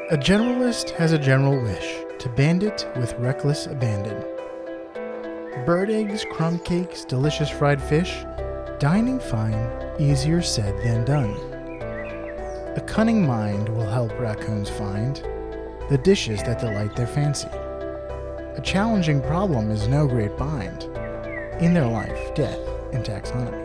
A generalist has a general wish to bandit with reckless abandon. Bird eggs, crumb cakes, delicious fried fish, dining fine, easier said than done. A cunning mind will help raccoons find the dishes that delight their fancy. A challenging problem is no great bind in their life, death, and taxonomy.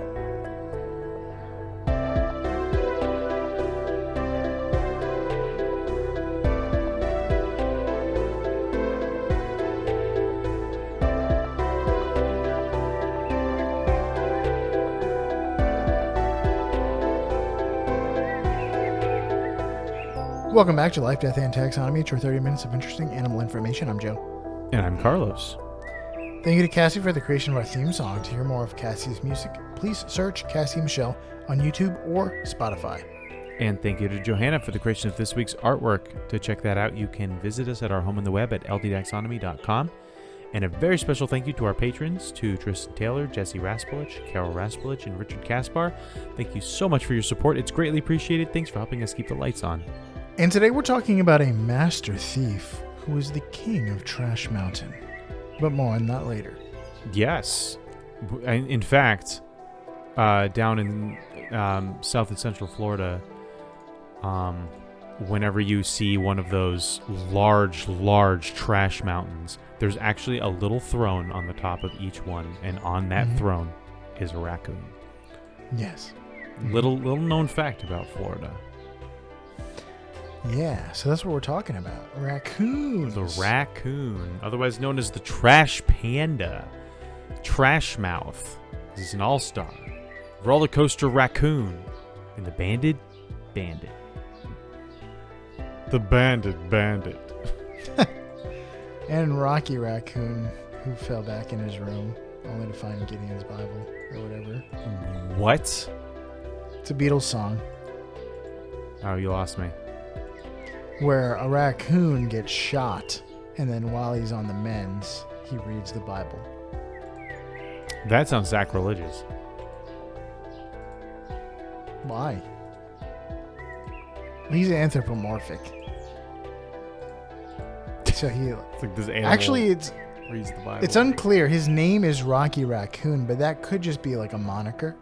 Welcome back to Life, Death, and Taxonomy. It's your 30 minutes of interesting animal information. I'm Joe. And I'm Carlos. Thank you to Cassie for the creation of our theme song. To hear more of Cassie's music, please search Cassie Michelle on YouTube or Spotify. And thank you to Johanna for the creation of this week's artwork. To check that out, you can visit us at our home on the web at ldtaxonomy.com. And a very special thank you to our patrons, to Tristan Taylor, Jesse Raspolich, Carol Raspolich, and Richard Kaspar. Thank you so much for your support. It's greatly appreciated. Thanks for helping us keep the lights on. And today we're talking about a master thief who is the king of Trash Mountain. But more on that later. Yes. In fact, down in South and Central Florida, whenever you see one of those large trash mountains, there's actually a little throne on the top of each one, and on that throne is a raccoon. Yes. Little known fact about Florida. Yeah, so that's what we're talking about. Raccoons. The raccoon, otherwise known as the trash panda. Trash mouth. He's an all-star. Roller coaster raccoon. And the bandit. The bandit. And Rocky Raccoon, who fell back in his room, only to find Gideon's Bible, or whatever. What? It's a Beatles song. Oh, you lost me. Where a raccoon gets shot, and then while he's on the mends, he reads the Bible. That sounds sacrilegious. Why? He's anthropomorphic. So he... It's like this animal Actually, it's reads the Bible. It's unclear. His name is Rocky Raccoon, but that could just be like a moniker.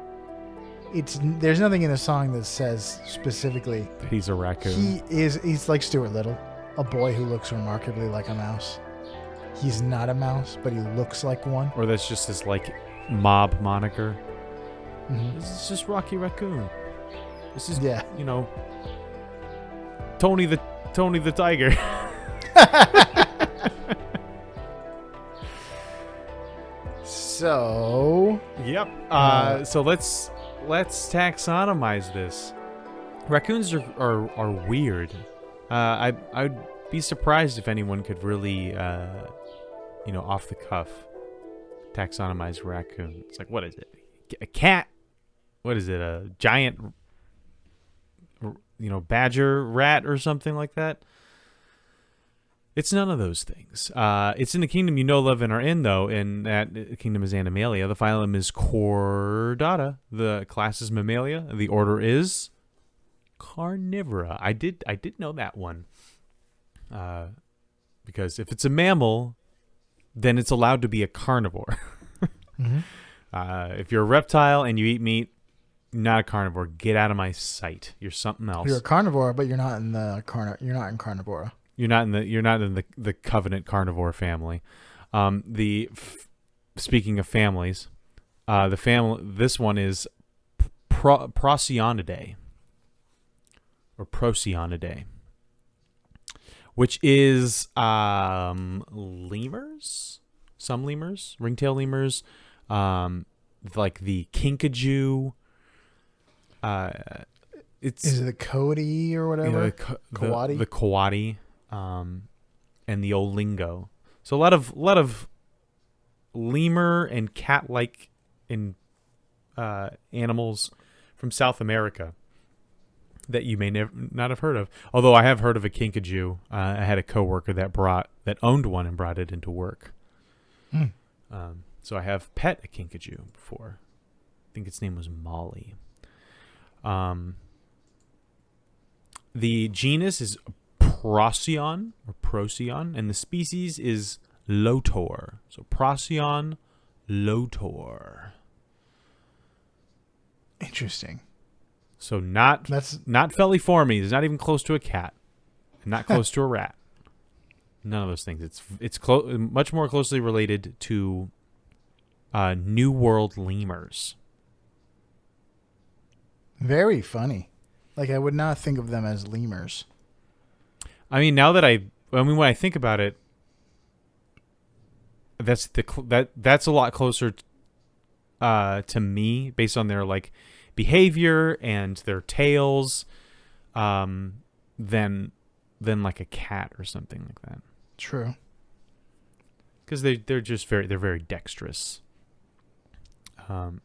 There's nothing in the song that says specifically he's a raccoon. He's like Stuart Little, a boy who looks remarkably like a mouse. He's not a mouse, but he looks like one. Or that's just his like mob moniker. Mm-hmm. This is just Rocky Raccoon. This is Tony the Tiger. So yep. So let's taxonomize this. Raccoons are weird. I'd be surprised if anyone could really, off the cuff, taxonomize raccoon. It's like, what is it? A cat? What is it? A giant, badger rat or something like that? It's none of those things. It's in the kingdom you know, love, and are in, though, and that kingdom is Animalia. The phylum is Chordata. The class is Mammalia. The order is Carnivora. I did know that one. Because if it's a mammal, then it's allowed to be a carnivore. Mm-hmm. If you're a reptile and you eat meat, not a carnivore. Get out of my sight. You're something else. You're a carnivore, but you're not in carnivora. You're not in the covenant carnivore family. Speaking of families, this one is Procyonidae or Procyonidae, which is lemurs, some lemurs, ringtail lemurs, like the kinkajou. Is it the coati or whatever? Coati. The coati. And the olingo. So a lot of lemur and cat-like animals from South America that you may not have heard of. Although I have heard of a kinkajou. I had a coworker that owned one and brought it into work. So I have pet a kinkajou before. I think its name was Molly. The genus is Procyon or Procyon, and the species is Lotor. So Procyon Lotor. Interesting. So not feliformes. It's not even close to a cat, and not close to a rat. None of those things. It's much more closely related to New World lemurs. Very funny. Like, I would not think of them as lemurs. I mean, now that when I think about it, that's a lot closer to me based on their like behavior and their tails, than like a cat or something like that. True. Because they're very dexterous. And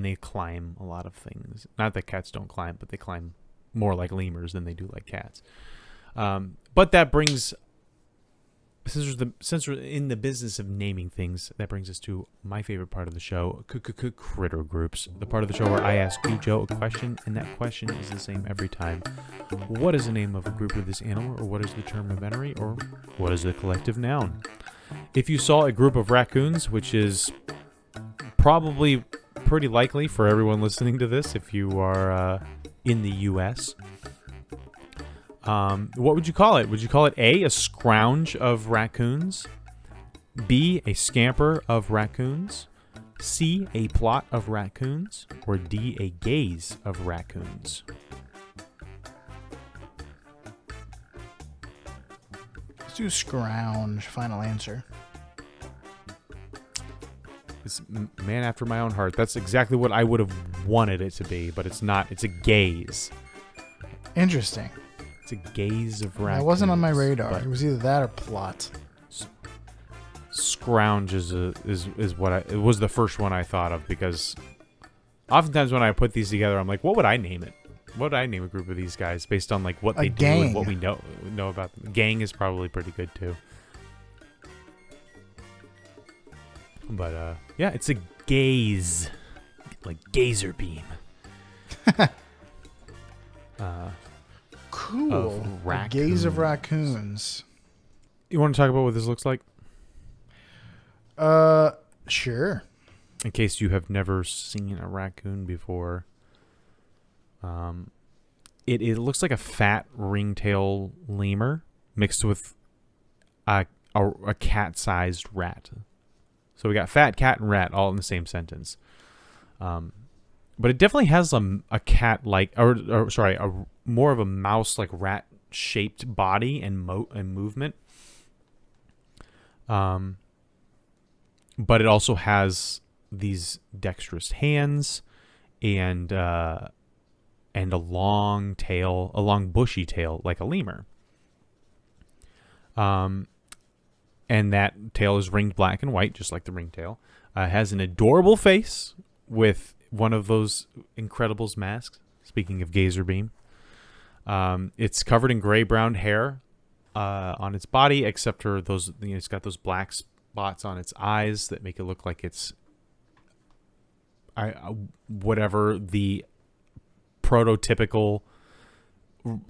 they climb a lot of things. Not that cats don't climb, but they climb more like lemurs than they do like cats. But that brings, since we're in the business of naming things, that brings us to my favorite part of the show, critter groups. The part of the show where I ask you, Joe, a question, and that question is the same every time. What is the name of a group of this animal, or what is the term of entry, or what is the collective noun? If you saw a group of raccoons, which is probably pretty likely for everyone listening to this if you are in the U.S., what would you call it? Would you call it A, a scrounge of raccoons, B, a scamper of raccoons, C, a plot of raccoons, or D, a gaze of raccoons? Let's do scrounge. Final answer. It's man after my own heart. That's exactly what I would have wanted it to be, but it's not. It's a gaze. Interesting. It's a gaze of raccoons. That wasn't on my radar. It was either that or plot. Scrounge is what it was the first one I thought of, because oftentimes when I put these together, I'm like, what would I name it? What would I name a group of these guys based on like what they do and what we know about them? Gang is probably pretty good too. But yeah, it's a gaze, like gazer beam. Cool. A gaze of raccoons. You want to talk about what this looks like? Sure. In case you have never seen a raccoon before, it looks like a fat ringtail lemur mixed with a cat-sized rat. So we got fat, cat, and rat all in the same sentence. But it definitely has a cat-like, or sorry, a more of a mouse-like rat-shaped body and movement. But it also has these dexterous hands and a long tail, a long bushy tail like a lemur. And that tail is ringed black and white, just like the ringtail. Has an adorable face with one of those Incredibles masks. Speaking of gazer beam, it's covered in gray-brown hair on its body, except for those. It's got those black spots on its eyes that make it look like it's whatever the prototypical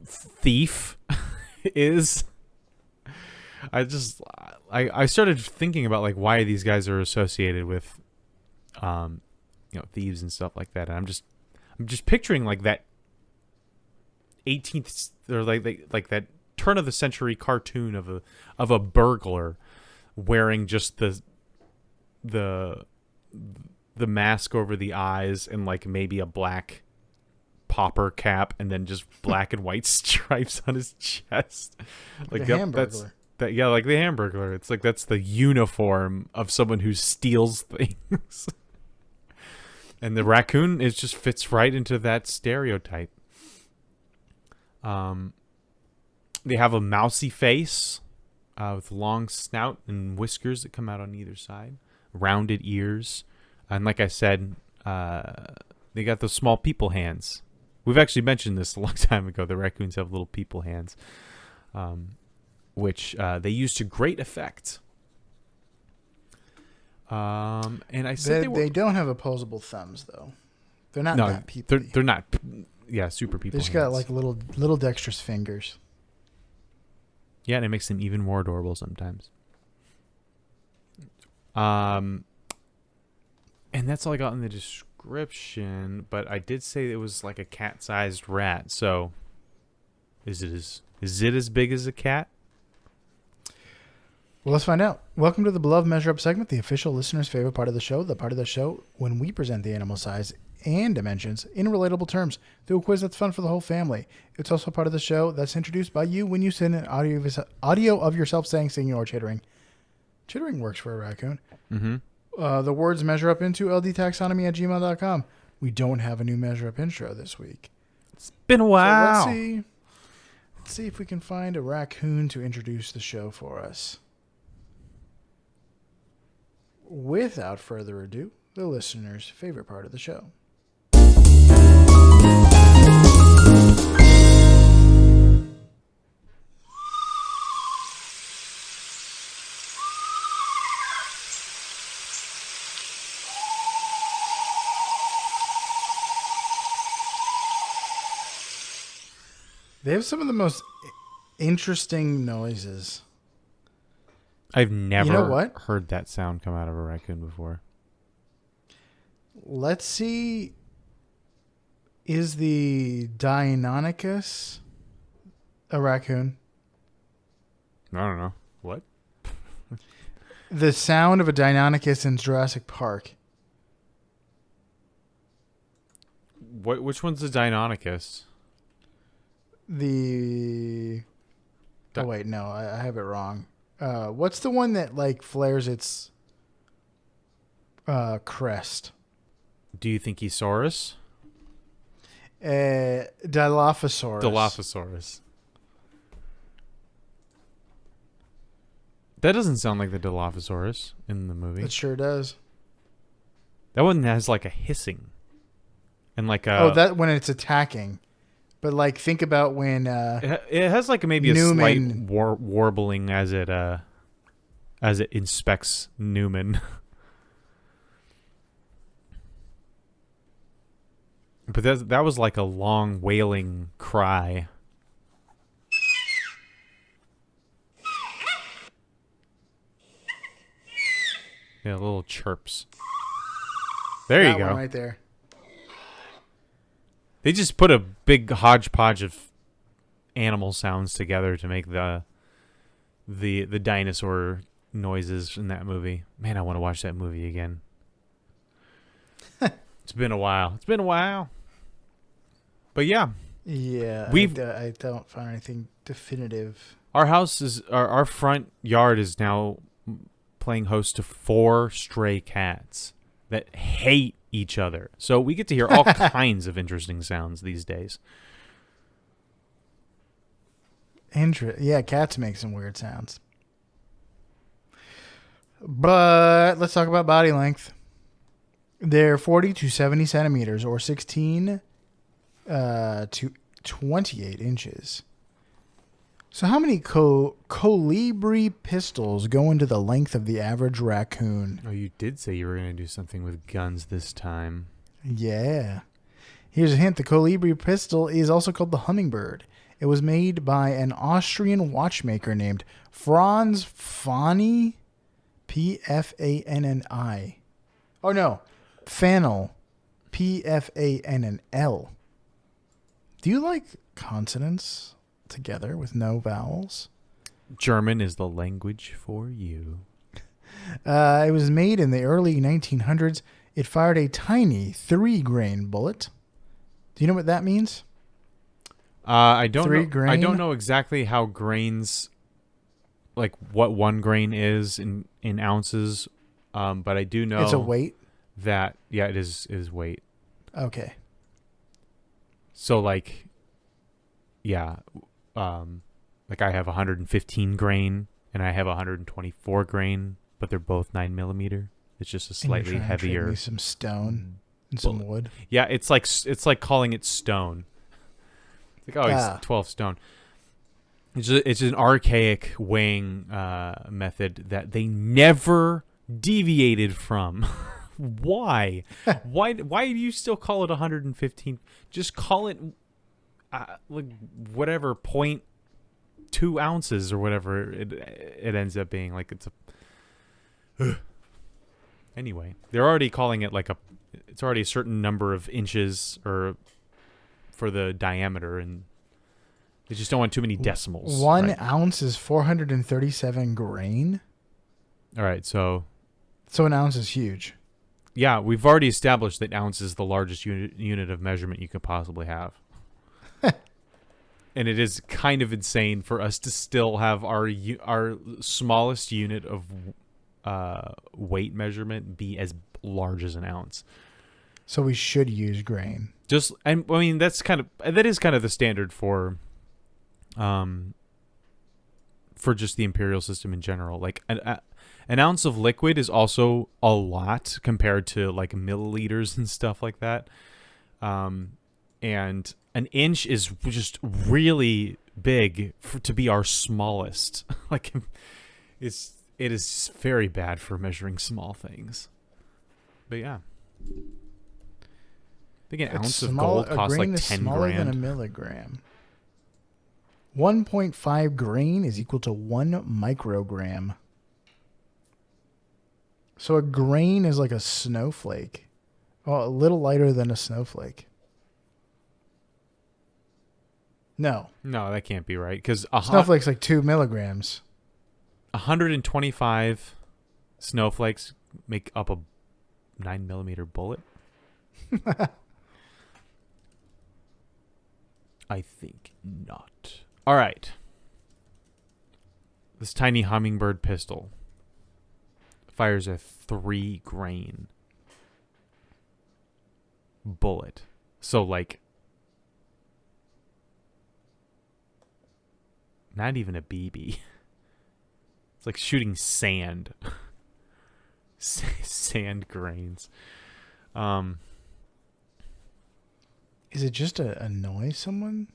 thief is. I started thinking about like why these guys are associated with thieves and stuff like that, and I'm just picturing like that 18th or like that turn of the century cartoon of a burglar wearing just the mask over the eyes and like maybe a black popper cap and then just black and white stripes on his chest, like the Hamburglar. Like the Hamburglar. It's like that's the uniform of someone who steals things. And the raccoon just fits right into that stereotype. They have a mousy face with long snout and whiskers that come out on either side, rounded ears, and like I said, they got those small people hands. We've actually mentioned this a long time ago. The raccoons have little people hands. Which they use to great effect. And I said they don't have opposable thumbs though. They're not that people. They're not. Yeah, super people. They just got like little dexterous fingers. Yeah, and it makes them even more adorable sometimes. And that's all I got in the description, but I did say it was like a cat-sized rat, so is it as big as a cat? Well, let's find out. Welcome to the Beloved Measure Up segment, the official listener's favorite part of the show, the part of the show when we present the animal size and dimensions in relatable terms through a quiz that's fun for the whole family. It's also part of the show that's introduced by you when you send an audio of yourself saying, singing, or chittering. Chittering works for a raccoon. Mm-hmm. The words measure up into ldtaxonomy@gmail.com. We don't have a new measure up intro this week. It's been a while. So let's see if we can find a raccoon to introduce the show for us. Without further ado, the listener's favorite part of the show. They have some of the most interesting noises. I've never what? heard that sound come out of a raccoon before. Let's see. Is the Deinonychus a raccoon? I don't know. What? The sound of a Deinonychus in Jurassic Park. Which one's the Deinonychus? Oh, wait, no, I have it wrong. What's the one that like flares its crest? Do you think he's Saurus? Dilophosaurus. Dilophosaurus. That doesn't sound like the Dilophosaurus in the movie. It sure does. That one has like a hissing. And like a... that when it's attacking. But like think about when... it has like maybe Newman, a slight warbling as it inspects Newman. But that was like a long wailing cry. Yeah, little chirps. There you that go. one right there. They just put a big hodgepodge of animal sounds together to make the dinosaur noises in that movie. Man, I want to watch that movie again. It's been a while. But yeah. Yeah, I don't find anything definitive. Our house is our front yard is now playing host to 4 stray cats that hate each other. So we get to hear all kinds of interesting sounds these days. Yeah, cats make some weird sounds. But let's talk about body length. They're 40 to 70 centimeters or 16 to 28 inches. So how many colibri pistols go into the length of the average raccoon? Oh, you did say you were going to do something with guns this time. Yeah. Here's a hint. The colibri pistol is also called the hummingbird. It was made by an Austrian watchmaker named Franz Fanny, Pfanni. Oh, no. Fannel, Pfannl. Do you like consonants together with no vowels? German is the language for you. It was made in the early 1900s. It fired a tiny 3-grain bullet. Do you know what that means? I don't 3 know. grain? I don't know exactly how grains, like what 1 grain is in ounces, but I do know It's a weight? that it is weight. Okay. So like, yeah, like I have 115 grain and I have 124 grain, but they're both 9mm. It's just a slightly and you're trying to heavier. trade me some stone and some wood. Yeah, it's like calling it stone. It's like, oh, it's 12 stone. It's an archaic weighing method that they never deviated from. Why? Why do you still call it 115? Just call it like whatever point 2 ounces or whatever it ends up being. Like it's a. Anyway, they're already calling it like it's already a certain number of inches or for the diameter, and they just don't want too many decimals. 1 ounce is 437 grain. All right, so an ounce is huge. Yeah, we've already established that ounce is the largest unit of measurement you could possibly have. And it is kind of insane for us to still have our smallest unit of weight measurement be as large as an ounce. So we should use grain. That is kind of the standard for just the imperial system in general. Like an ounce of liquid is also a lot compared to like milliliters and stuff like that. And an inch is just really big to be our smallest. Like it is very bad for measuring small things. But yeah. I think an ounce of gold costs like 10 grand. A grain is smaller than a milligram. 1.5 grain is equal to 1 microgram. So a grain is like a snowflake. Oh, a little lighter than a snowflake. No, that can't be right. Because snowflake's like 2 milligrams. 125 snowflakes make up a 9mm bullet. I think not. All right. This tiny hummingbird pistol fires a 3 grain bullet. So like not even a BB. It's like shooting sand. Sand grains. Is it just to annoy someone?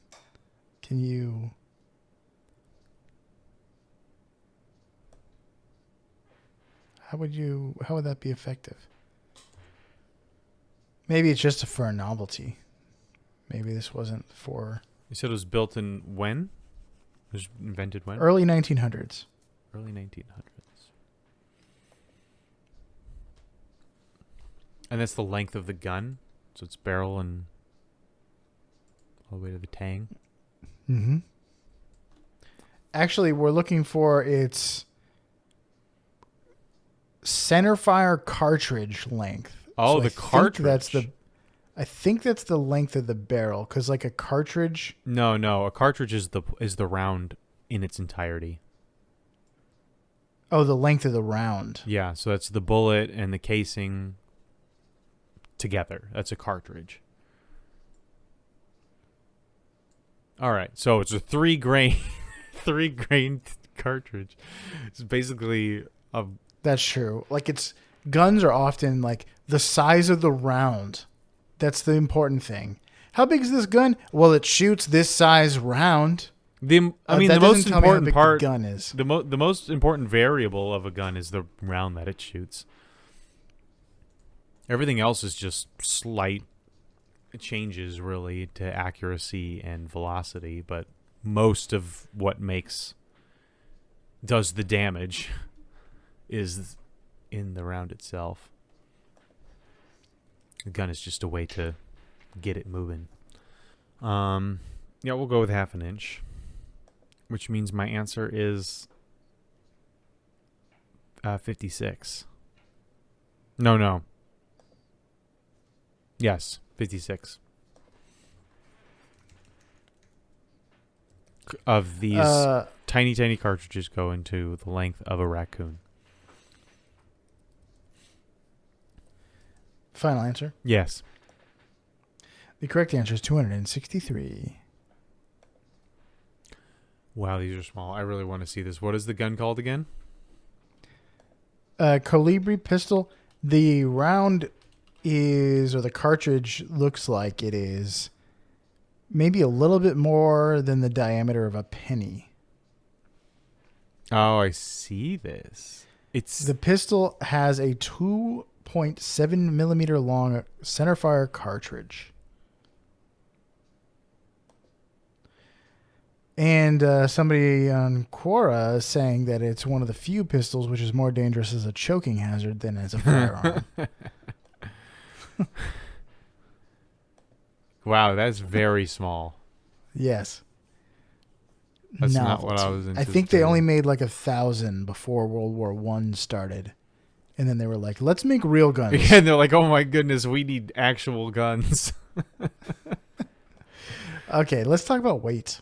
Can you... How would that be effective? Maybe it's just for a novelty. Maybe this wasn't for... You said it was built in when? It was invented when? Early 1900s. Early 1900s. And that's the length of the gun? So it's barrel and all the way to the tang? Mm-hmm. Actually, we're looking for its centerfire cartridge length. Oh, so the cartridge. I think that's the length of the barrel, because like a cartridge. No, a cartridge is the round in its entirety. Oh, the length of the round. Yeah, so that's the bullet and the casing together. That's a cartridge. All right, so it's a 3 grain cartridge. It's basically a... That's true. Like guns are often like the size of the round. That's the important thing. How big is this gun? Well, it shoots this size round. The most important part the gun is. The most important variable of a gun is the round that it shoots. Everything else is just slight changes really to accuracy and velocity, but most of what does the damage is in the round itself. The gun is just a way to get it moving. Yeah, we'll go with 1/2 inch, which means my answer is 56. No. Yes, 56. Of these tiny cartridges go into the length of a raccoon. Final answer? Yes. The correct answer is 263. Wow, these are small. I really want to see this. What is the gun called again? Colibri pistol. The round or the cartridge looks like it is maybe a little bit more than the diameter of a penny. Oh, I see this. The pistol has a 2.7 millimeter long centerfire cartridge. And somebody on Quora is saying that it's one of the few pistols which is more dangerous as a choking hazard than as a firearm. Wow, that's very small. Yes. That's not what I was I think they only anticipating. made like 1,000 before World War One started. And then they were like, let's make real guns. And they're like, oh my goodness, we need actual guns. Okay, let's talk about weight.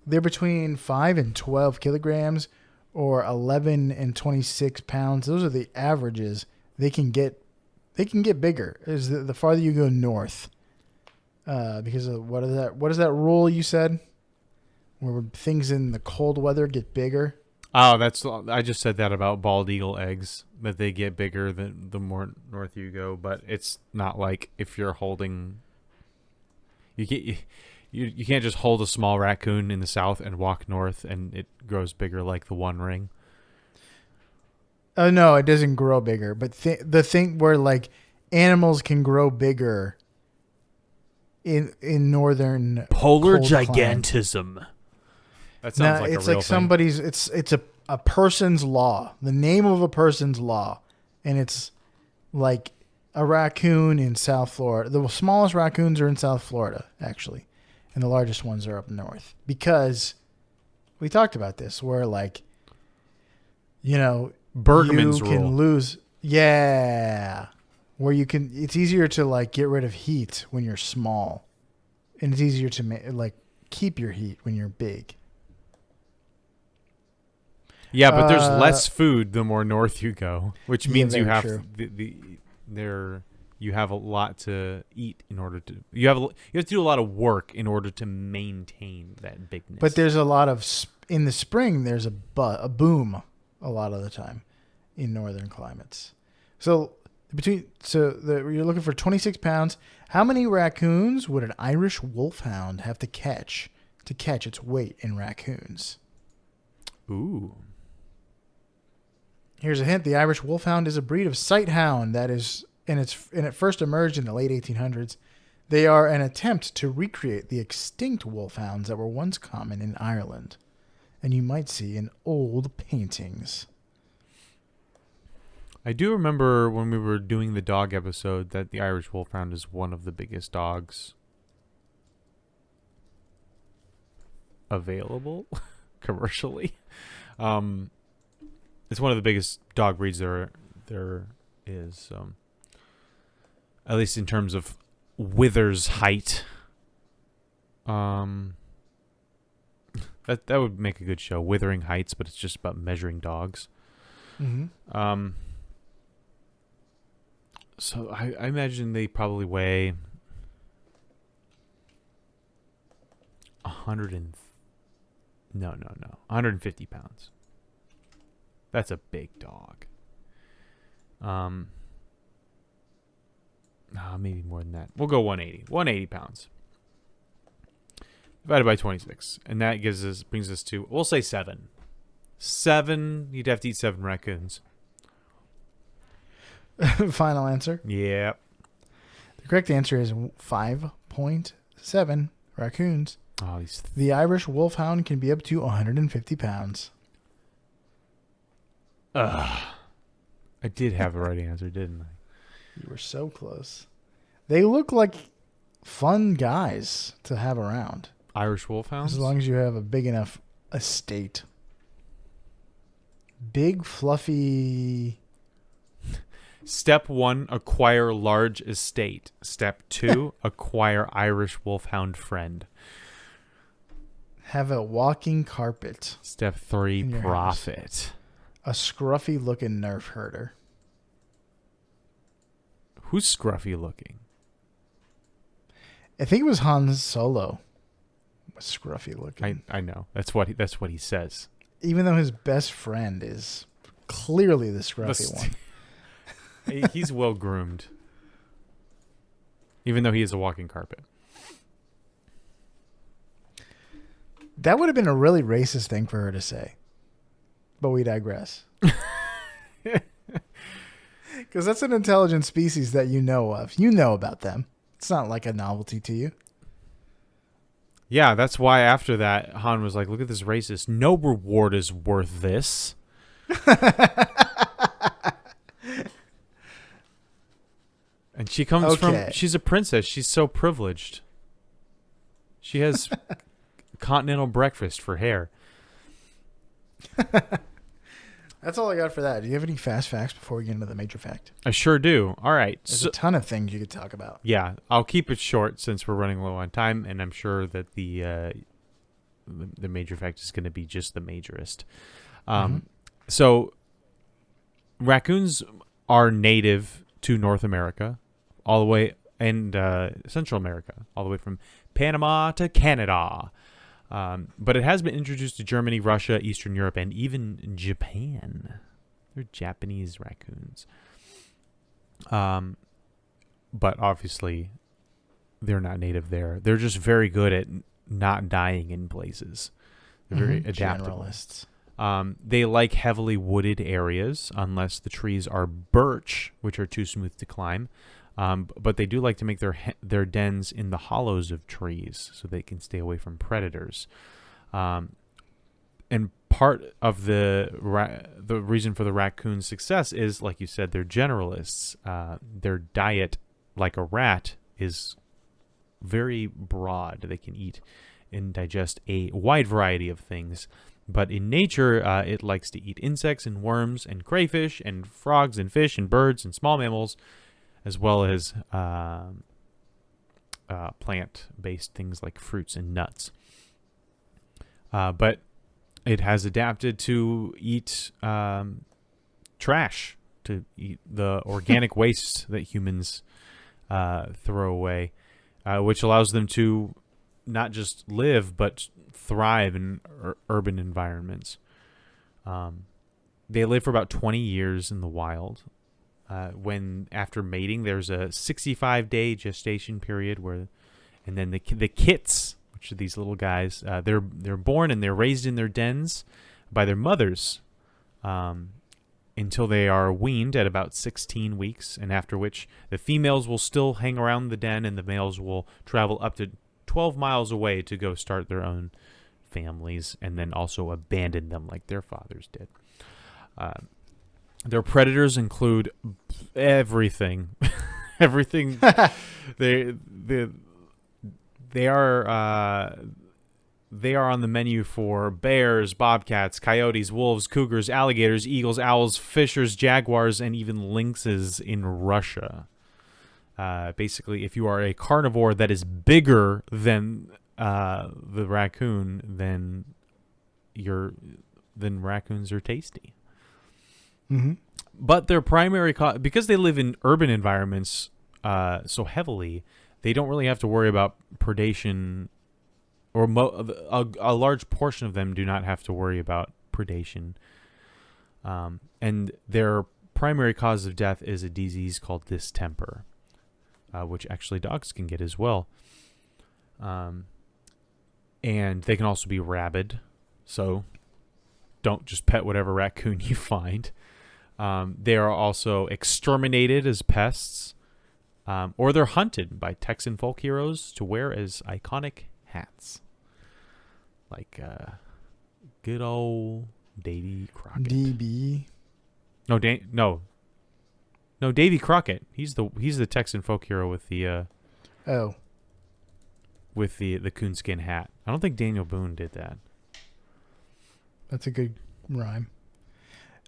They're between 5 and 12 kilograms or 11 and 26 pounds. Those are the averages. They can get bigger as the farther you go north. Because of what is that rule you said? Where things in the cold weather get bigger. Oh, I just said that about bald eagle eggs, that they get bigger the more north you go, but it's not like if you're holding you can't just hold a small raccoon in the south and walk north and it grows bigger like the One Ring. Oh no, it doesn't grow bigger, but the thing where like animals can grow bigger in northern Polar cold climes. gigantism. That sounds like It's a real like thing. somebody's. It's a person's law. The name of a person's law, and it's like a raccoon in South Florida. The smallest raccoons are in South Florida, actually, and the largest ones are up north. Because we talked about this, where like, Bergman's you rule. can lose. Yeah, where you can. It's easier to like get rid of heat when you're small, and it's easier to like keep your heat when you're big. Yeah, but there's less food the more north you go, which means you very have true. you have a lot to eat in order to you have to do a lot of work in order to maintain that bigness. But there's a lot of in the spring. There's a boom a lot of the time in northern climates. So you're looking for 26 pounds. How many raccoons would an Irish wolfhound have to catch its weight in raccoons? Ooh. Here's a hint. The Irish Wolfhound is a breed of sighthound that is, and it first emerged in the late 1800s. They are an attempt to recreate the extinct wolfhounds that were once common in Ireland, and you might see in old paintings. I do remember when we were doing the dog episode that the Irish Wolfhound is one of the biggest dogs available commercially. It's one of the biggest dog breeds there is, at least in terms of withers height. That would make a good show, Withering Heights, but it's just about measuring dogs. Mm-hmm. So I imagine they probably weigh 150 pounds. That's a big dog. Maybe more than that. We'll go 180. 180 pounds. Divided by 26. And that brings us to, we'll say 7. 7, you'd have to eat 7 raccoons. Final answer. Yep. The correct answer is 5.7 raccoons. Oh, The Irish Wolfhound can be up to 150 pounds. I did have a right answer, didn't I? You were so close. They look like fun guys to have around. Irish Wolfhounds? As long as you have a big enough estate. Big, fluffy. Step 1, acquire large estate. Step 2, acquire Irish Wolfhound friend. Have a walking carpet. Step 3, in your profit. A scruffy looking Nerf herder. Who's scruffy looking? I think it was Han Solo. Was scruffy looking. I know. That's what he says. Even though his best friend is clearly the scruffy one. He's well groomed. Even though he is a walking carpet. That would have been a really racist thing for her to say. But we digress. Because that's an intelligent species that you know of. You know about them. It's not like a novelty to you. Yeah, that's why after that, Han was like, look at this racist. No reward is worth this. And she comes from, she's a princess. She's so privileged. She has continental breakfast for hair. That's all I got for that. Do you have any fast facts before we get into the major fact? I sure do. All right. There's a ton of things you could talk about. Yeah, I'll keep it short since we're running low on time, and I'm sure that the major fact is going to be just the majorist. So raccoons are native to North America, all the way, and Central America, all the way from Panama to Canada. But it has been introduced to Germany, Russia, Eastern Europe, and even Japan. They're Japanese raccoons. But obviously, they're not native there. They're just very good at not dying in places. They're very adaptable. Generalists. They like heavily wooded areas, unless the trees are birch, which are too smooth to climb. But they do like to make their dens in the hollows of trees so they can stay away from predators. And part of the reason for the raccoon's success is, like you said, they're generalists. Their diet, like a rat, is very broad. They can eat and digest a wide variety of things. But in nature, it likes to eat insects and worms and crayfish and frogs and fish and birds and small mammals, as well as plant-based things like fruits and nuts. But it has adapted to eat trash, to eat the organic waste that humans throw away, which allows them to not just live, but thrive in urban environments. They live for about 20 years in the wild. When after mating, there's a 65-day gestation period and then the kits, which are these little guys, they're born and they're raised in their dens by their mothers until they are weaned at about 16 weeks, and after which the females will still hang around the den and the males will travel up to 12 miles away to go start their own families and then also abandon them like their fathers did. Their predators include everything. Everything. They are on the menu for bears, bobcats, coyotes, wolves, cougars, alligators, eagles, owls, fishers, jaguars, and even lynxes in Russia. Basically, if you are a carnivore that is bigger than the raccoon, then raccoons are tasty. Mm-hmm. But their primary because they live in urban environments so heavily, they don't really have to worry about predation, or a large portion of them do not have to worry about predation. And their primary cause of death is a disease called distemper, which actually dogs can get as well. And they can also be rabid, so don't just pet whatever raccoon you find. They are also exterminated as pests, or they're hunted by Texan folk heroes to wear as iconic hats. Like good old Davy Crockett. DB. No, Davy Crockett. He's the Texan folk hero with the with the coonskin hat. I don't think Daniel Boone did that. That's a good rhyme.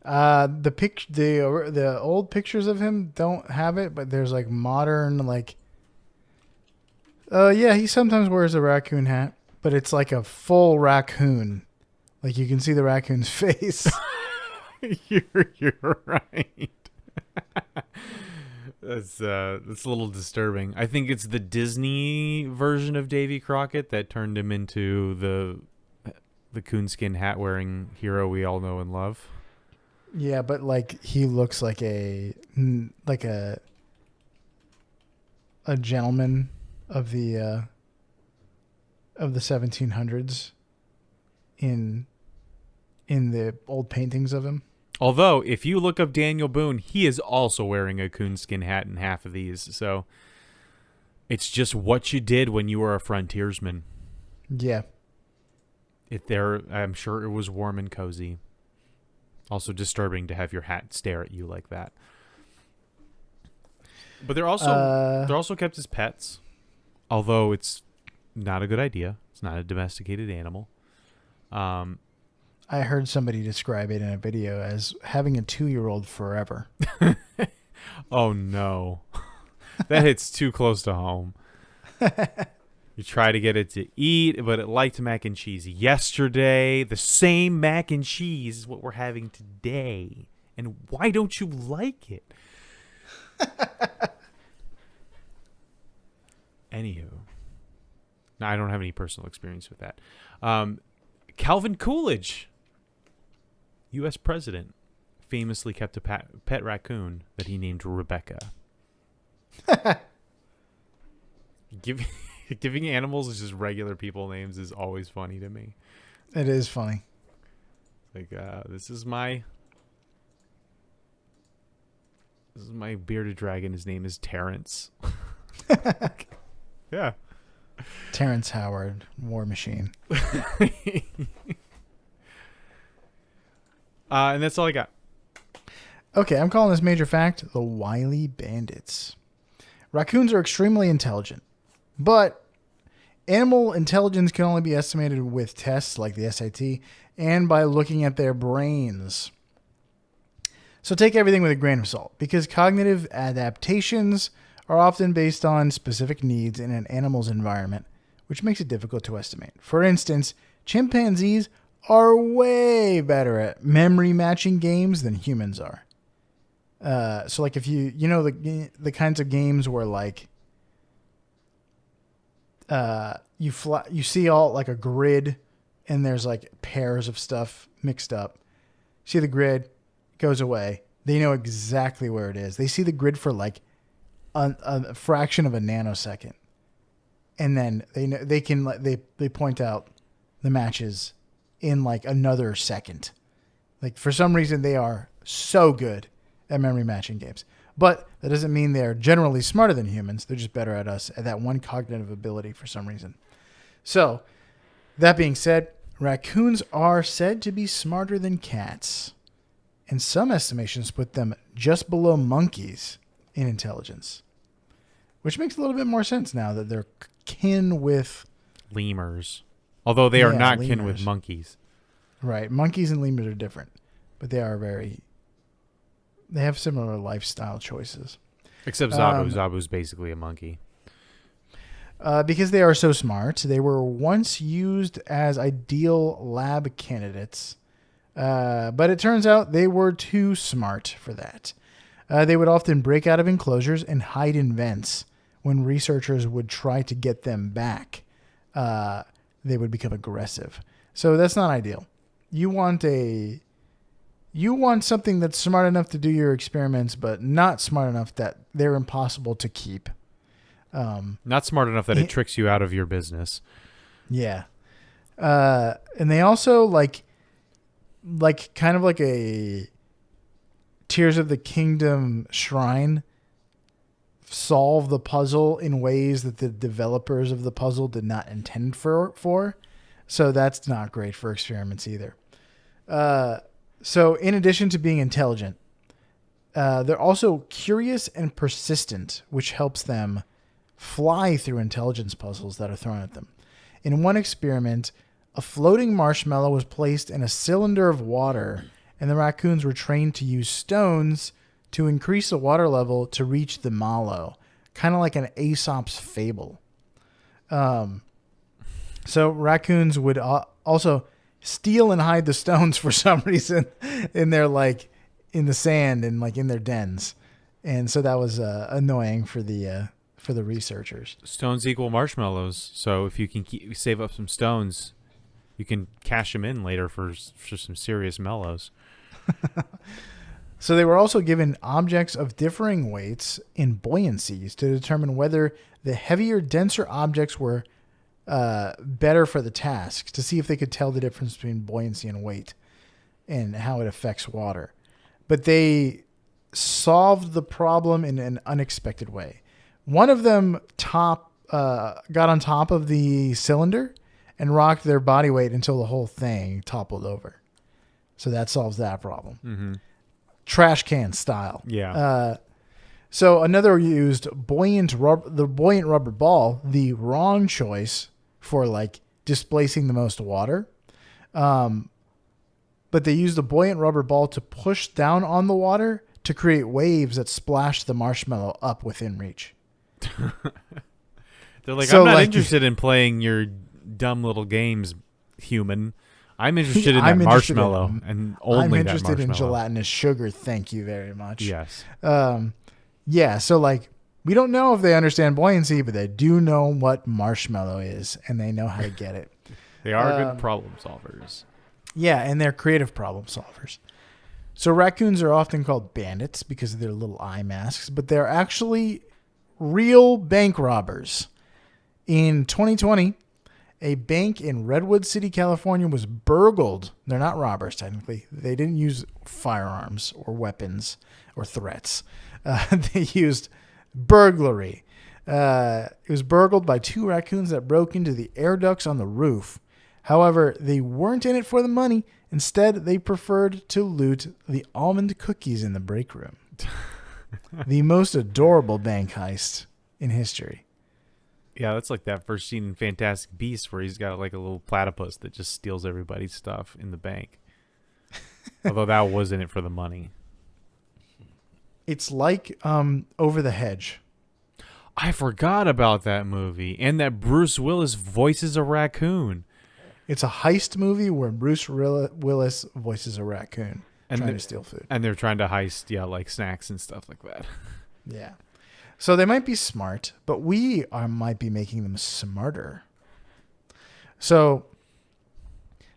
The old pictures of him don't have it, but there's like modern he sometimes wears a raccoon hat, but it's like a full raccoon. Like you can see the raccoon's face. You're right. That's a little disturbing. I think it's the Disney version of Davy Crockett that turned him into the coonskin hat wearing hero we all know and love. Yeah, but like he looks like a gentleman of the 1700s in the old paintings of him. Although, if you look up Daniel Boone, he is also wearing a coonskin hat in half of these. So it's just what you did when you were a frontiersman. Yeah. I'm sure it was warm and cozy. Also disturbing to have your hat stare at you like that. But they're also kept as pets, although it's not a good idea. It's not a domesticated animal. I heard somebody describe it in a video as having a 2-year-old forever. Oh no, that hits too close to home. You try to get it to eat, but it liked mac and cheese yesterday. The same mac and cheese is what we're having today. And why don't you like it? Anywho. No, I don't have any personal experience with that. Calvin Coolidge, U.S. president, famously kept a pet raccoon that he named Rebecca. Giving animals just regular people names is always funny to me. It is funny. Like, this is my bearded dragon. His name is Terrence. Yeah. Terrence Howard, War Machine. And that's all I got. Okay, I'm calling this major fact the wily bandits. Raccoons are extremely intelligent, but animal intelligence can only be estimated with tests like the SAT and by looking at their brains. So take everything with a grain of salt, because cognitive adaptations are often based on specific needs in an animal's environment, which makes it difficult to estimate. For instance, chimpanzees are way better at memory matching games than humans are. So like if you know the kinds of games where like you see all like a grid and there's like pairs of stuff mixed up. See the grid, goes away. They know exactly where it is. They see the grid for like a fraction of a nanosecond, and then they point out the matches in like another second. Like for some reason they are so good at memory matching games, but that doesn't mean they are generally smarter than humans. They're just better at us at that one cognitive ability for some reason. So that being said, raccoons are said to be smarter than cats, and some estimations put them just below monkeys in intelligence, which makes a little bit more sense now that they're kin with lemurs, although they are not kin with monkeys. Right. Monkeys and lemurs are different, but they have similar lifestyle choices. Except Zabu. Zabu's basically a monkey. Because they are so smart, they were once used as ideal lab candidates, but it turns out they were too smart for that. They would often break out of enclosures and hide in vents. When researchers would try to get them back, they would become aggressive. So that's not ideal. You want something that's smart enough to do your experiments, but not smart enough that they're impossible to keep. Not smart enough that it tricks you out of your business. Yeah. And they also like kind of like a Tears of the Kingdom shrine solve the puzzle in ways that the developers of the puzzle did not intend for. So that's not great for experiments either. So in addition to being intelligent, they're also curious and persistent, which helps them fly through intelligence puzzles that are thrown at them. In one experiment, a floating marshmallow was placed in a cylinder of water, and the raccoons were trained to use stones to increase the water level to reach the mallow, kind of like an Aesop's fable. So raccoons would also steal and hide the stones for some reason in their in the sand and in their dens, and so that was annoying for the researchers. Stones equal marshmallows, so if you can save up some stones, you can cash them in later for some serious mellows. So they were also given objects of differing weights and buoyancies to determine whether the heavier, denser objects were better for the task, to see if they could tell the difference between buoyancy and weight and how it affects water. But they solved the problem in an unexpected way. One of them got on top of the cylinder and rocked their body weight until the whole thing toppled over. So that solves that problem. Mm-hmm. Trash can style. Yeah. So another used the buoyant rubber ball, the wrong choice for like displacing the most water. But they used the buoyant rubber ball to push down on the water to create waves that splash the marshmallow up within reach. They're like, So, I'm not like, interested in playing your dumb little games, human. I'm interested in I'm that interested marshmallow in- and only I'm that interested in marshmallow. gelatinous sugar. Thank you very much. Yes. Yeah. So like, we don't know if they understand buoyancy, but they do know what marshmallow is, and they know how to get it. They are good problem solvers. Yeah, and they're creative problem solvers. So raccoons are often called bandits because of their little eye masks, but they're actually real bank robbers. In 2020, a bank in Redwood City, California was burgled. They're not robbers, technically. They didn't use firearms or weapons or threats. They used burglary. It was burgled by 2 raccoons that broke into the air ducts on the roof. However, they weren't in it for the money. Instead, they preferred to loot the almond cookies in the break room. The most adorable bank heist in history. Yeah, that's like that first scene in Fantastic Beasts where he's got like a little platypus that just steals everybody's stuff in the bank. Although that was in it for the money. It's like Over the Hedge. I forgot about that movie and that Bruce Willis voices a raccoon. It's a heist movie where Bruce Willis voices a raccoon trying to steal food. And they're trying to heist, like snacks and stuff like that. Yeah. So they might be smart, but we might be making them smarter. So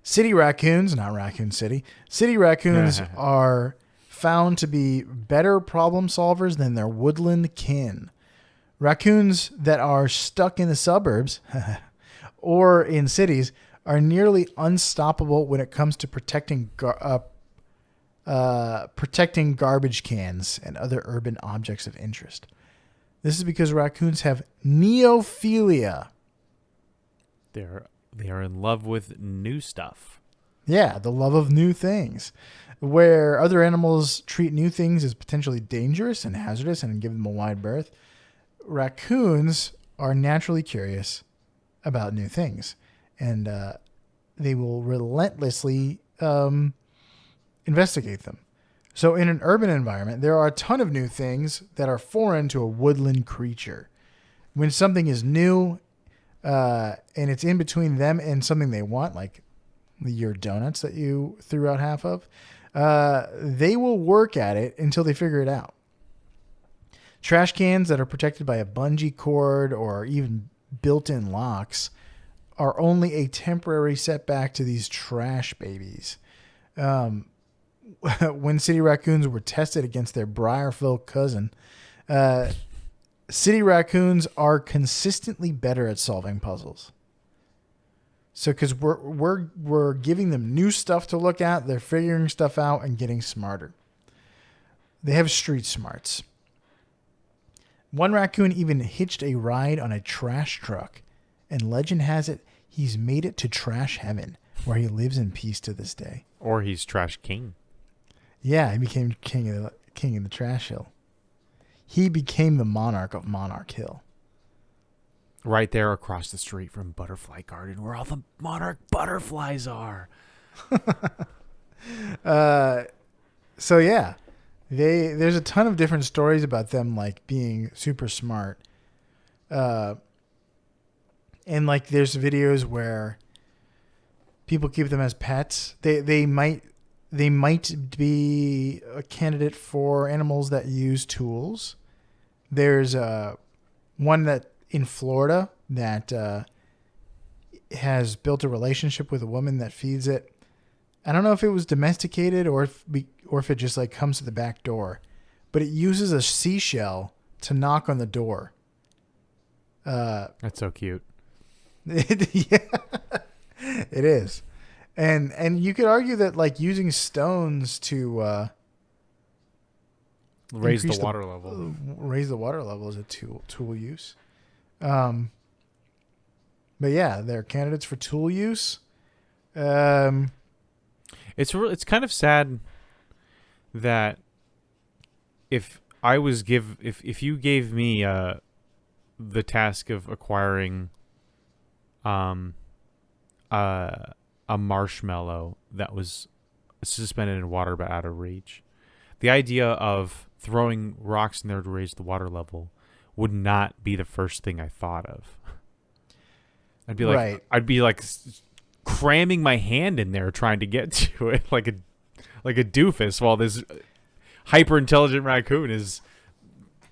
city raccoons, not Raccoon City, city raccoons are found to be better problem solvers than their woodland kin. Raccoons that are stuck in the suburbs or in cities are nearly unstoppable when it comes to protecting garbage cans and other urban objects of interest. This is because raccoons have neophilia. They are in love with new stuff. Yeah, the love of new things. Where other animals treat new things as potentially dangerous and hazardous and give them a wide berth, raccoons are naturally curious about new things. And they will relentlessly investigate them. So in an urban environment, there are a ton of new things that are foreign to a woodland creature. When something is new and it's in between them and something they want, like your donuts that you threw out half of, they will work at it until they figure it out. Trash cans that are protected by a bungee cord or even built-in locks are only a temporary setback to these trash babies. When city raccoons were tested against their Briarville cousin, city raccoons are consistently better at solving puzzles. So, because we're giving them new stuff to look at, they're figuring stuff out and getting smarter. They have street smarts. One raccoon even hitched a ride on a trash truck, and legend has it he's made it to trash heaven, where he lives in peace to this day. Or he's trash king. Yeah, he became king of the trash hill. He became the monarch of Monarch Hill. Right there across the street from Butterfly Garden, where all the monarch butterflies are. So yeah, there's a ton of different stories about them like being super smart. And like there's videos where people keep them as pets. They might be a candidate for animals that use tools. There's one that in Florida that has built a relationship with a woman that feeds it. I don't know if it was domesticated or if it just like comes to the back door, but it uses a seashell to knock on the door. That's so cute. Yeah, it is. And you could argue that like using stones to raise the water level is a tool use. But yeah, they're candidates for tool use. Um, It's kind of sad that if you gave me the task of acquiring um a marshmallow that was suspended in water but out of reach, the idea of throwing rocks in there to raise the water level would not be the first thing I thought of. Right. I'd be like cramming my hand in there trying to get to it like a doofus while this hyper intelligent raccoon is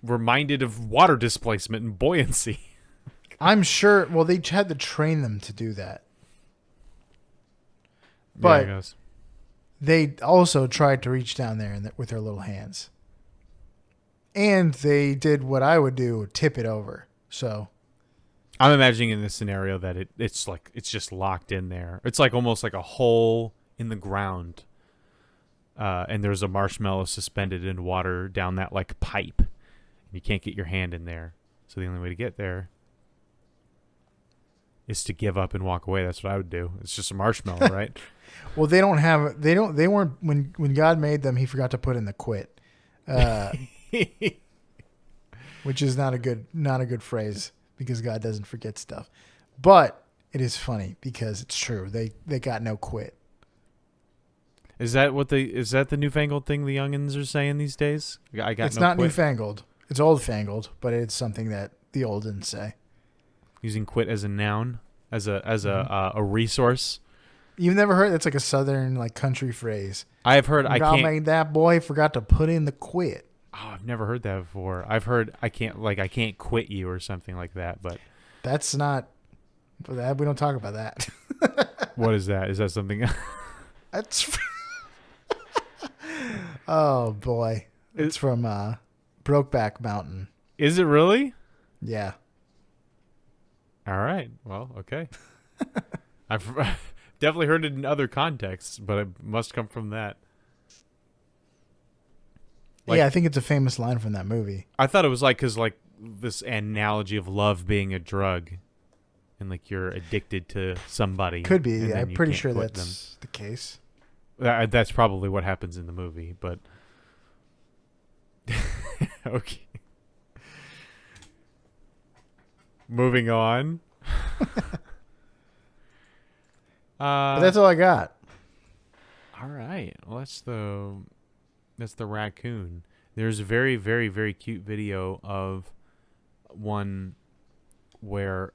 reminded of water displacement and buoyancy. I'm sure. Well, they had to train them to do that, Yeah, I but guess. they also tried to reach down there with their little hands, and they did what I would do: tip it over. So I'm imagining in this scenario that it's just locked in there. It's like almost like a hole in the ground, and there's a marshmallow suspended in water down that like pipe. You can't get your hand in there, so the only way to get there is to give up and walk away. That's what I would do. It's just a marshmallow, right? well, they weren't when God made them. He forgot to put in the quit, which is not a good phrase because God doesn't forget stuff. But it is funny because it's true. They got no quit. Is that the newfangled thing the youngins are saying these days? I got It's no not quit. newfangled. It's old fangled, but it's something that the old didn't say. Using quit as a noun, as a resource. You've never heard? It's like a southern like country phrase. I have heard I God can't. made that boy forgot to put in the quit. Oh, I've never heard that before. I've heard I can't quit you or something like that. But That's not. We don't talk about that. what is that? Is that something? That's. Oh boy, it's from Brokeback Mountain. Is it really? Yeah. All right. Well, okay. I've definitely heard it in other contexts, but it must come from that. Like, Yeah, I think it's a famous line from that movie. I thought it was because this analogy of love being a drug, and like you're addicted to somebody. Could be. and then I'm you pretty can't sure quit that's the case. That's probably what happens in the movie, but okay. Moving on. But that's all I got. All right. Well, that's the raccoon. There's a very, very, very cute video of one where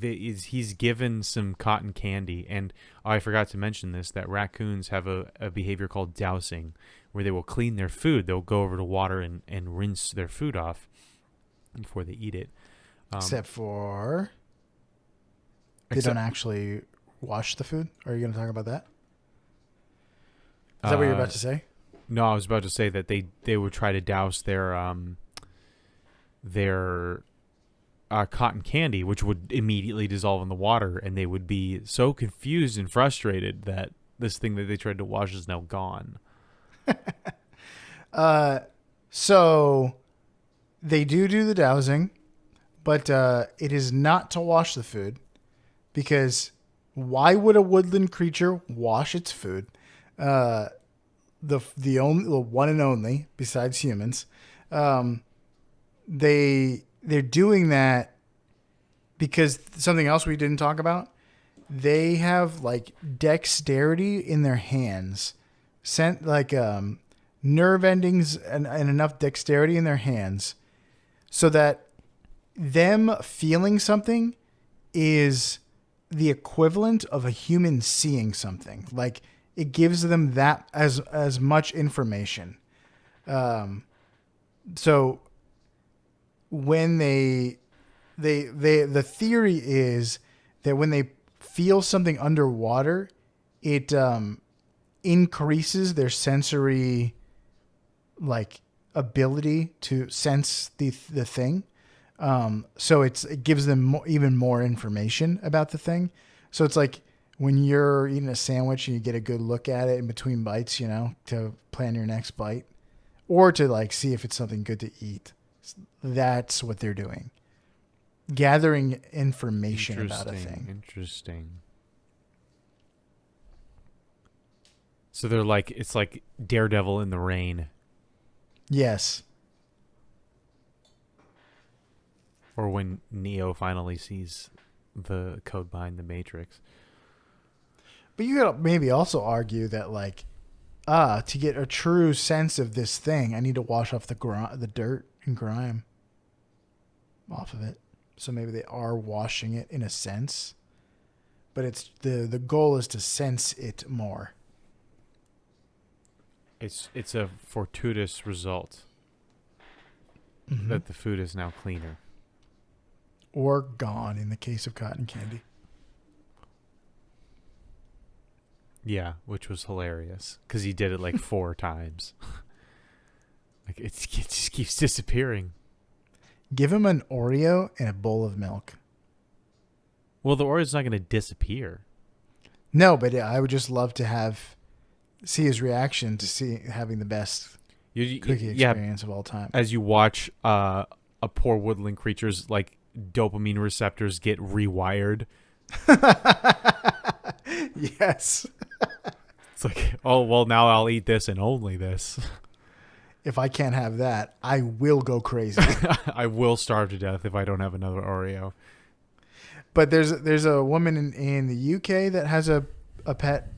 he's given some cotton candy, and I forgot to mention this, that raccoons have a behavior called dousing, where they will clean their food. They'll go over to water and rinse their food off before they eat it. Except for they don't actually wash the food. Are you going to talk about that? Is that what you're about to say? No, I was about to say that they would try to douse their cotton candy, which would immediately dissolve in the water, and they would be so confused and frustrated that this thing that they tried to wash is now gone. So they do the dowsing, but it is not to wash the food, because why would a woodland creature wash its food? The one and only besides humans, they're doing that because something else we didn't talk about. They have like dexterity in their hands, sent like nerve endings and enough dexterity in their hands, so that them feeling something is the equivalent of a human seeing something. Like it gives them that as much information. So when the theory is that when they feel something underwater, it increases their sensory like ability to sense the thing. So it gives them even more information about the thing. So it's like when you're eating a sandwich and you get a good look at it in between bites, to plan your next bite, or to like see if it's something good to eat. That's what they're doing. gathering information about a thing. Interesting. So they're like, it's like Daredevil in the rain. Yes. Or when Neo finally sees the code behind the Matrix. But you could maybe also argue that, like, to get a true sense of this thing, I need to wash off the dirt and grime off of it. So maybe they are washing it in a sense. But it's the goal is to sense it more. It's a fortuitous result that the food is now cleaner. Or gone in the case of cotton candy. Yeah, which was hilarious because he did it like 4 times. Like it just keeps disappearing. Give him an Oreo and a bowl of milk. Well, the Oreo's not going to disappear. No, but I would just love to see his reaction to having the best cookie experience of all time. As you watch a poor woodland creature's like dopamine receptors get rewired. Yes. It's like, oh, well, now I'll eat this and only this. If I can't have that, I will go crazy. I will starve to death if I don't have another Oreo. But there's a woman in the UK that has a pet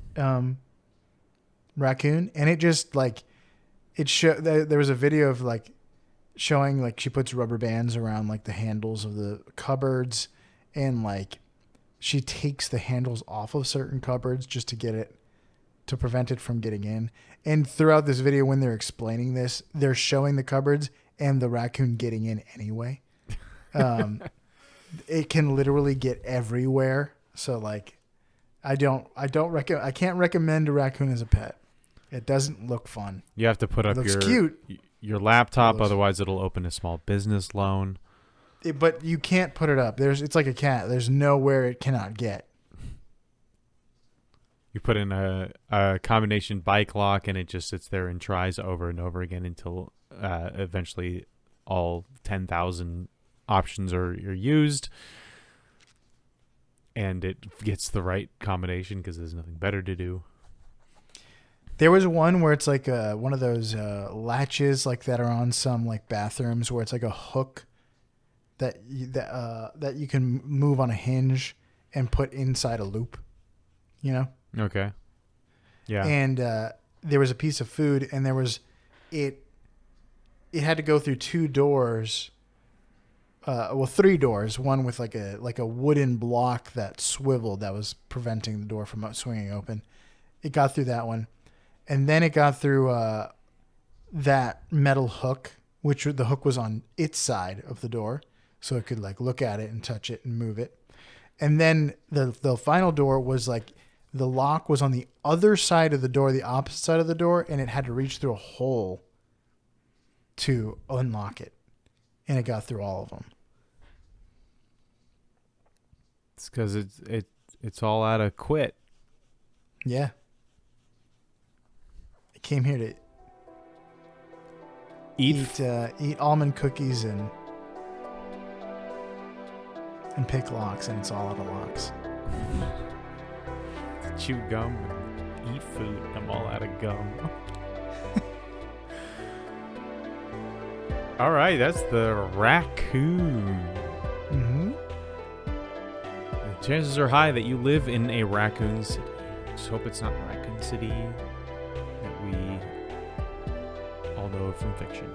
raccoon, and it just like there was a video of like showing like she puts rubber bands around like the handles of the cupboards, and like she takes the handles off of certain cupboards just to prevent it from getting in. And throughout this video, when they're explaining this, they're showing the cupboards and the raccoon getting in anyway. It can literally get everywhere. So like, I can't recommend a raccoon as a pet. It doesn't look fun. You have to put up your laptop, otherwise it'll open a small business loan. But you can't put it up. It's like a cat. There's nowhere it cannot get. You put in a combination bike lock, and it just sits there and tries over and over again until eventually all 10,000 options are used, and it gets the right combination because there's nothing better to do. There was one where it's like one of those latches like that are on some like bathrooms where it's like a hook that you can move on a hinge and put inside a loop, you know? Okay. Yeah. And there was a piece of food, and it had to go through 2 doors. 3 doors. One with like a wooden block that swiveled that was preventing the door from swinging open. It got through that one, and then it got through that metal hook, which the hook was on its side of the door, so it could like look at it and touch it and move it. And then the final door was like the lock was on the other side of the door, the opposite side of the door, and it had to reach through a hole to unlock it. And it got through all of them. It's because it's all out of quit. Yeah. It came here to eat almond cookies and pick locks, and it's all out of locks. Chew gum and eat food. I'm all out of gum. All right, that's the raccoon. Mm-hmm. The chances are high that you live in a raccoon city. Just hope it's not Raccoon City that we all know from fiction.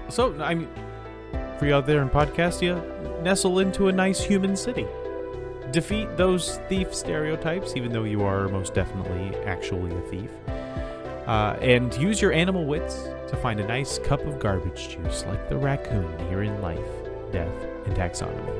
So, I mean, for you out there in Podcastia, nestle into a nice human city. Defeat those thief stereotypes, even though you are most definitely actually a thief. And use your animal wits to find a nice cup of garbage juice like the raccoon here in Life, Death, and Taxonomy.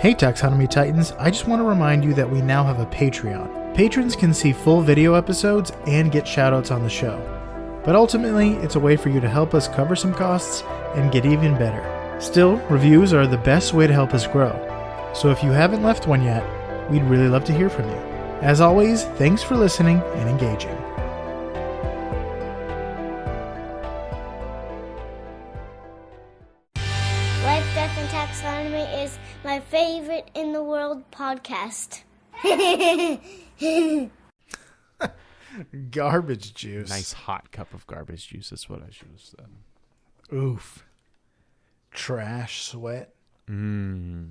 Hey Taxonomy Titans, I just want to remind you that we now have a Patreon. Patrons can see full video episodes and get shoutouts on the show. But ultimately, it's a way for you to help us cover some costs and get even better. Still, reviews are the best way to help us grow. So if you haven't left one yet, we'd really love to hear from you. As always, thanks for listening and engaging. Life, Death, and Taxonomy is my favorite in the world podcast. Garbage juice. Nice hot cup of garbage juice is what I should have said. Oof. Trash sweat. Mmm.